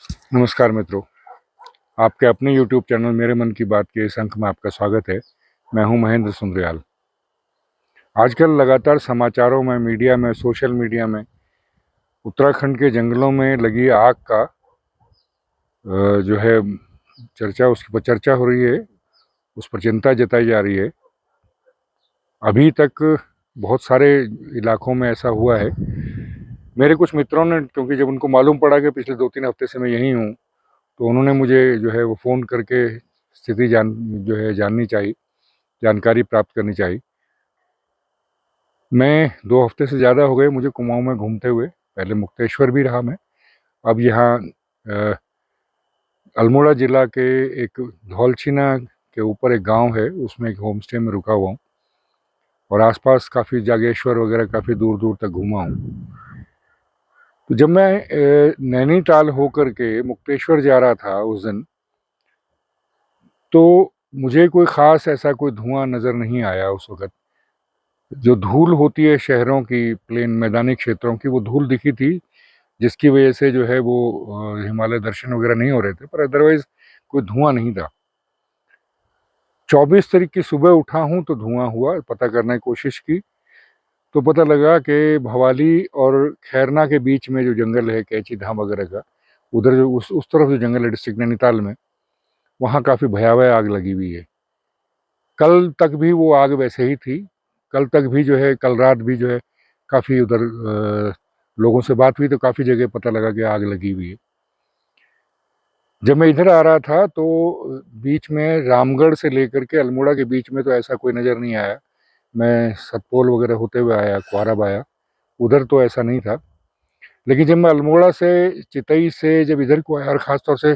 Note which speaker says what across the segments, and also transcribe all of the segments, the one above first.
Speaker 1: नमस्कार मित्रों, आपके अपने YouTube चैनल मेरे मन की बात के इस अंक में आपका स्वागत है। मैं हूं महेंद्र सुंदरियाल। आजकल लगातार समाचारों में, मीडिया में, सोशल मीडिया में उत्तराखंड के जंगलों में लगी आग का जो है उसकी पर चर्चा हो रही है, उस पर चिंता जताई जा रही है। अभी तक बहुत सारे इलाकों में ऐसा हुआ है। मेरे कुछ मित्रों ने, क्योंकि जब उनको मालूम पड़ा कि पिछले 2-3 हफ्ते से मैं यहीं हूँ, तो उन्होंने मुझे जो है वो फ़ोन करके स्थिति जाननी चाहिए, जानकारी प्राप्त करनी चाहिए। मैं 2 हफ्ते से ज़्यादा हो गए मुझे कुमाऊँ में घूमते हुए। पहले मुक्तेश्वर भी रहा मैं, अब यहाँ अल्मोड़ा ज़िला के एक धौलछीना के ऊपर एक गांव है, उसमें एक होम स्टे में रुका हुआ हूँ और आसपास काफ़ी जागेश्वर वगैरह काफ़ी दूर दूर तक घूमा हूँ। तो जब मैं नैनीताल होकर के मुक्तेश्वर जा रहा था उस दिन, तो मुझे कोई ख़ास ऐसा कोई धुआं नज़र नहीं आया उस वक़्त। जो धूल होती है शहरों की, प्लेन मैदानी क्षेत्रों की, वो धूल दिखी थी, जिसकी वजह से जो है वो हिमालय दर्शन वगैरह नहीं हो रहे थे, पर अदरवाइज़ कोई धुआं नहीं था। 24 तारीख की सुबह उठा हूँ तो धुआं हुआ, पता करने की कोशिश की, तो पता लगा कि भवाली और खैरना के बीच में जो जंगल है, कैंची धाम वगैरह का, उधर जो उस तरफ जो जंगल है डिस्ट्रिक्ट नैनीताल में, वहाँ काफ़ी भयावह आग लगी हुई है। कल तक भी वो आग वैसे ही थी। कल तक भी जो है, कल रात भी जो है काफ़ी उधर लोगों से बात हुई तो काफ़ी जगह पता लगा कि आग लगी हुई है। जब मैं इधर आ रहा था तो बीच में रामगढ़ से लेकर के अल्मोड़ा के बीच में तो ऐसा कोई नज़र नहीं आया। मैं सतपोल वगैरह होते हुए आया, क्वारब आया, उधर तो ऐसा नहीं था। लेकिन जब मैं अल्मोड़ा से, चितई से जब इधर को आया और ख़ासतौर से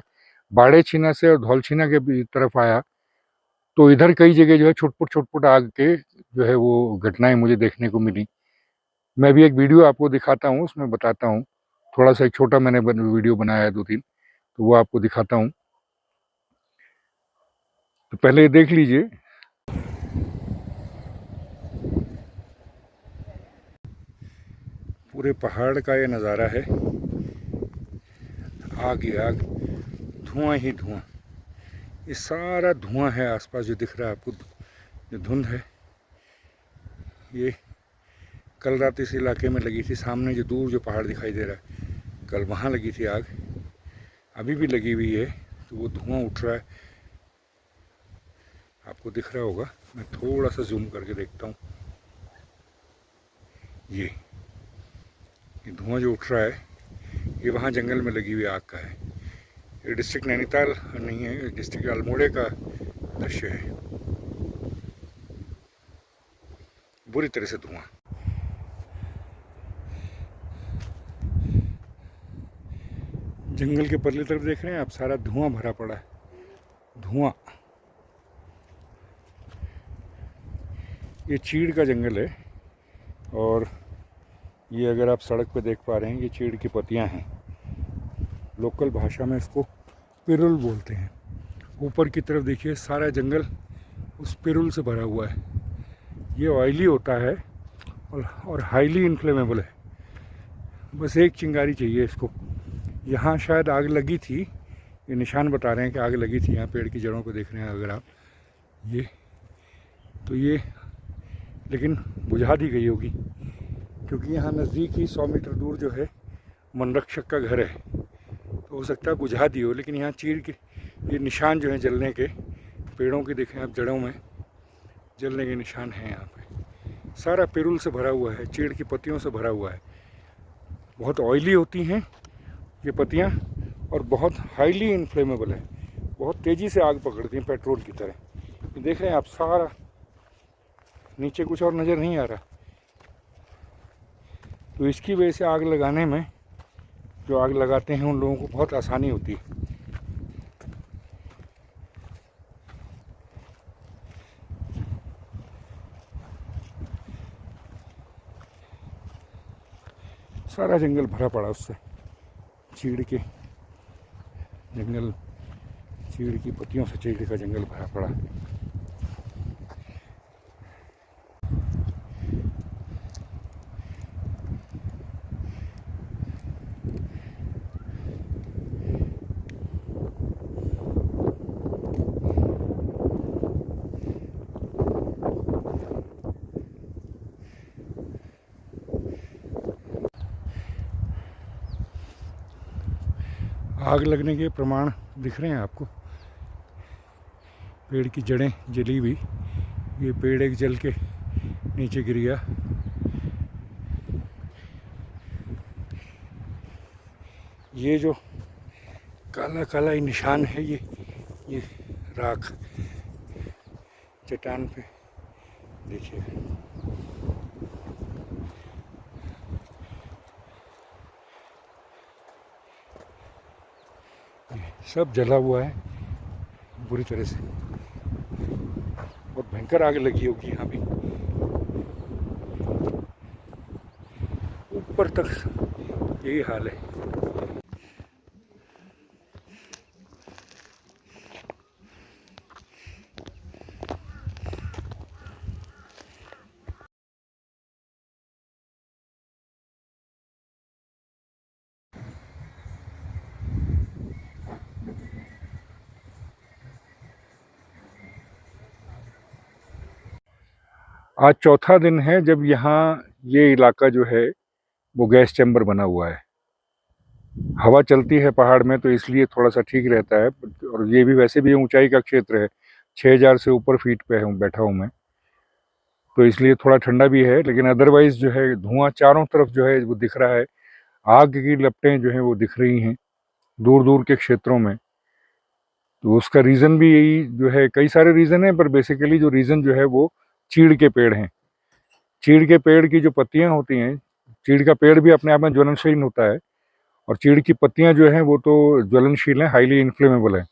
Speaker 1: बाड़ेछीना से और धौलछीना के तरफ आया, तो इधर कई जगह जो है छुटपुट आग के जो है वो घटनाएं मुझे देखने को मिली। मैं भी एक वीडियो आपको दिखाता हूँ, उसमें बताता हूँ। थोड़ा सा एक छोटा मैंने वीडियो बनाया है 2-3, तो वो आपको दिखाता हूँ। तो पहले ये देख लीजिए। पूरे पहाड़ का ये नज़ारा है, आग ही आग, धुआं ही धुआं। ये सारा धुआं है आसपास जो दिख रहा है आपको, जो धुंध है, ये कल रात इस इलाके में लगी थी। सामने जो दूर जो पहाड़ दिखाई दे रहा है, कल वहाँ लगी थी आग, अभी भी लगी हुई है। तो वो धुआं उठ रहा है, आपको दिख रहा होगा। मैं थोड़ा सा जूम करके देखता हूँ। ये धुआं जो उठ रहा है, ये वहाँ जंगल में लगी हुई आग का है। ये डिस्ट्रिक्ट नैनीताल नहीं है, डिस्ट्रिक्ट अल्मोड़े का दृश्य है। बुरी तरह से धुआं। जंगल के परली तरफ देख रहे हैं आप, सारा धुआं भरा पड़ा है, धुआं। ये चीड़ का जंगल है और ये अगर आप सड़क पे देख पा रहे हैं, ये चीड़ की पत्तियां हैं। लोकल भाषा में इसको पिरुल बोलते हैं। ऊपर की तरफ देखिए, सारा जंगल उस पिरुल से भरा हुआ है। ये ऑयली होता है और हाईली इन्फ्लेमेबल है। बस एक चिंगारी चाहिए इसको। यहाँ शायद आग लगी थी, ये निशान बता रहे हैं कि आग लगी थी। यहाँ पेड़ की जड़ों को देख रहे हैं अगर आप, ये तो ये लेकिन बुझा दी गई होगी, क्योंकि यहाँ नज़दीक ही 100 मीटर दूर जो है वनरक्षक का घर है, तो हो सकता है बुझा दी हो। लेकिन यहाँ चीड़ के ये निशान जो है जलने के, पेड़ों की देखें आप, जड़ों में जलने के निशान हैं यहाँ पे। सारा पिरुल से भरा हुआ है, चीड़ की पत्तियों से भरा हुआ है। बहुत ऑयली होती हैं ये पत्तियाँ और बहुत हाईली इन्फ्लेमेबल है, बहुत तेज़ी से आग पकड़ती हैं, पेट्रोल की तरह। ये देख रहे हैं आप, सारा नीचे कुछ और नज़र नहीं आ रहा। तो इसकी वजह से आग लगाने में, जो आग लगाते हैं उन लोगों को बहुत आसानी होती है। सारा जंगल भरा पड़ा उससे, चीड़ के जंगल, चीड़ की पत्तियों से चीड़ का जंगल भरा पड़ा। आग लगने के प्रमाण दिख रहे हैं आपको। पेड़ की जड़ें जली हुई, ये पेड़ एक जल के नीचे गिर गया। ये जो काला काला ही निशान है, ये राख चट्टान पे देखिए। सब जला हुआ है बुरी तरह से, बहुत भयंकर आग लगी होगी यहाँ भी। ऊपर तक यही हाल है। आज चौथा दिन है जब यहाँ ये इलाका जो है वो गैस चैम्बर बना हुआ है। हवा चलती है पहाड़ में तो इसलिए थोड़ा सा ठीक रहता है, और ये भी वैसे भी ऊंचाई का क्षेत्र है, 6000 से ऊपर फीट पे हूँ बैठा हूँ मैं, तो इसलिए थोड़ा ठंडा भी है। लेकिन अदरवाइज जो है धुआं चारों तरफ जो है वो दिख रहा है, आग की लपटें जो है वो दिख रही हैं दूर दूर के क्षेत्रों में। तो उसका रीज़न भी यही जो है, कई सारे रीज़न है, पर बेसिकली जो रीज़न जो है वो चीड़ के पेड़ हैं। चीड़ के पेड़ की जो पत्तियां होती हैं, चीड़ का पेड़ भी अपने आप में ज्वलनशील होता है, और चीड़ की पत्तियां जो हैं वो तो ज्वलनशील हैं, हाईली इन्फ्लेमेबल है।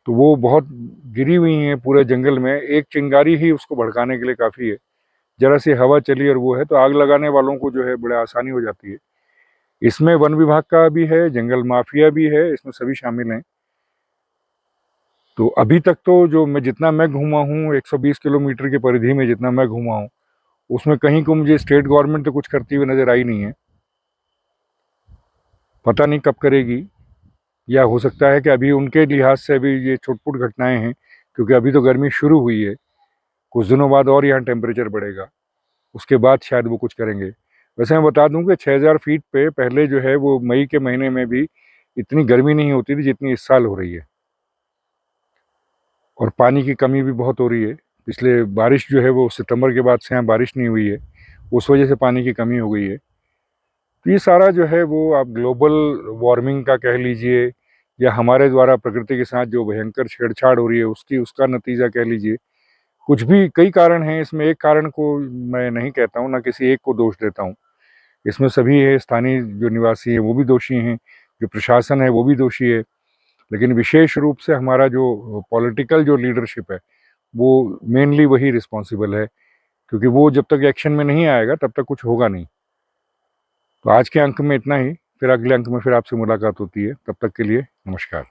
Speaker 1: तो वो बहुत गिरी हुई हैं पूरे जंगल में, एक चिंगारी ही उसको भड़काने के लिए काफ़ी है। जरा सी हवा चली और वो है तो आग लगाने वालों को जो है बड़ा आसानी हो जाती है। इसमें वन विभाग का भी है, जंगल माफिया भी है, इसमें सभी शामिल हैं। तो अभी तक तो जो जितना मैं घूमा हूँ 120 किलोमीटर की परिधि में जितना मैं घूमा हूँ, उसमें कहीं को मुझे स्टेट गवर्नमेंट तो कुछ करती हुई नज़र आई नहीं है। पता नहीं कब करेगी, या हो सकता है कि अभी उनके लिहाज से अभी ये छुटपुट घटनाएं हैं, क्योंकि अभी तो गर्मी शुरू हुई है, कुछ दिनों बाद और यहाँ टेम्परेचर बढ़ेगा, उसके बाद शायद वो कुछ करेंगे। वैसे मैं बता दूं कि 6000 फीट पे पहले जो है वो मई के महीने में भी इतनी गर्मी नहीं होती थी जितनी इस साल हो रही है, और पानी की कमी भी बहुत हो रही है। पिछले बारिश जो है वो सितंबर के बाद से यहाँ बारिश नहीं हुई है, उस वजह से पानी की कमी हो गई है। तो ये सारा जो है वो आप ग्लोबल वार्मिंग का कह लीजिए, या हमारे द्वारा प्रकृति के साथ जो भयंकर छेड़छाड़ हो रही है उसका नतीजा कह लीजिए। कुछ भी कई कारण हैं इसमें, एक कारण को मैं नहीं कहता हूँ, ना किसी एक को दोष देता हूँ। इसमें सभी है, स्थानीय जो निवासी हैं वो भी दोषी हैं, जो प्रशासन है वो भी दोषी है, लेकिन विशेष रूप से हमारा जो पॉलिटिकल जो लीडरशिप है वो मेनली वही रिस्पॉन्सिबल है, क्योंकि वो जब तक एक्शन में नहीं आएगा तब तक कुछ होगा नहीं। तो आज के अंक में इतना ही, फिर अगले अंक में फिर आपसे मुलाकात होती है, तब तक के लिए नमस्कार।